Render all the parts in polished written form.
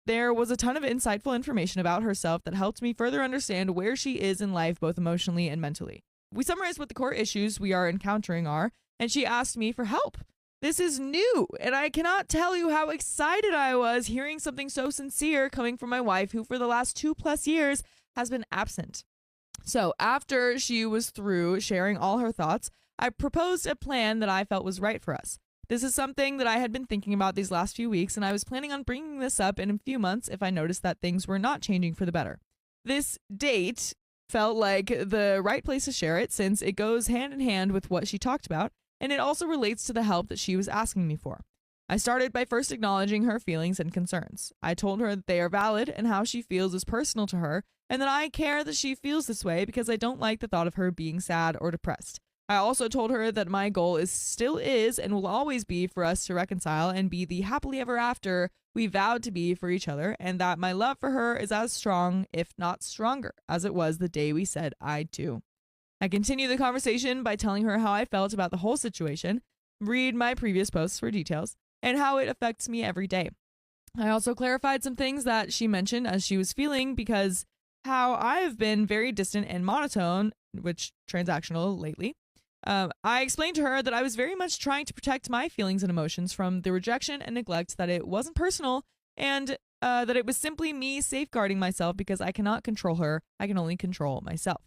There was a ton of insightful information about herself that helped me further understand where she is in life, both emotionally and mentally. We summarized what the core issues we are encountering are, and she asked me for help. This is new, and I cannot tell you how excited I was hearing something so sincere coming from my wife, who for the last 2+ years has been absent. So after she was through sharing all her thoughts, I proposed a plan that I felt was right for us. This is something that I had been thinking about these last few weeks, and I was planning on bringing this up in a few months if I noticed that things were not changing for the better. This date felt like the right place to share it, since it goes hand in hand with what she talked about, and it also relates to the help that she was asking me for. I started by first acknowledging her feelings and concerns. I told her that they are valid and how she feels is personal to her, and that I care that she feels this way because I don't like the thought of her being sad or depressed. I also told her that my goal still is and will always be for us to reconcile and be the happily ever after we vowed to be for each other, and that my love for her is as strong, if not stronger, as it was the day we said I do. I continued the conversation by telling her how I felt about the whole situation, read my previous posts for details, and how it affects me every day. I also clarified some things that she mentioned as she was feeling, because how I've been very distant and monotone, which transactional lately. I explained to her that I was very much trying to protect my feelings and emotions from the rejection and neglect, that it wasn't personal, and that it was simply me safeguarding myself because I cannot control her. I can only control myself.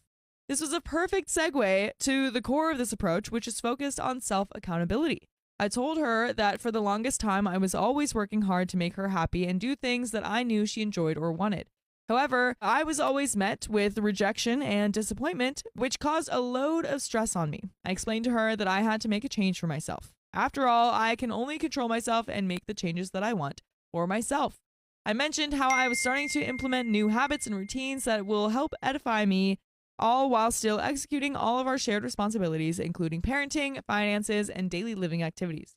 This was a perfect segue to the core of this approach, which is focused on self-accountability. I told her that for the longest time I was always working hard to make her happy and do things that I knew she enjoyed or wanted. However, I was always met with rejection and disappointment, which caused a load of stress on me. I explained to her that I had to make a change for myself. After all, I can only control myself and make the changes that I want for myself. I mentioned how I was starting to implement new habits and routines that will help edify me, all while still executing all of our shared responsibilities, including parenting, finances, and daily living activities.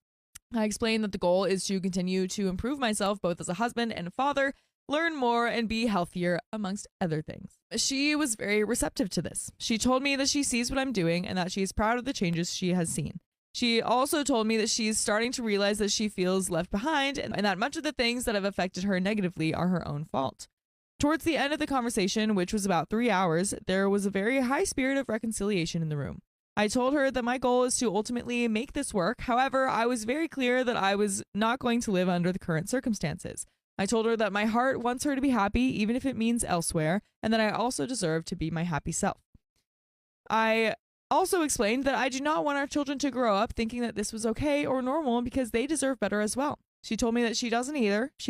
I explained that the goal is to continue to improve myself both as a husband and a father, learn more, and be healthier, amongst other things. She was very receptive to this. She told me that she sees what I'm doing and that she is proud of the changes she has seen. She also told me that she's starting to realize that she feels left behind and that much of the things that have affected her negatively are her own fault. Towards the end of the conversation, which was about 3 hours, there was a very high spirit of reconciliation in the room. I told her that my goal is to ultimately make this work. However, I was very clear that I was not going to live under the current circumstances. I told her that my heart wants her to be happy, even if it means elsewhere, and that I also deserve to be my happy self. I also explained that I do not want our children to grow up thinking that this was okay or normal, because they deserve better as well. She told me that she doesn't either. She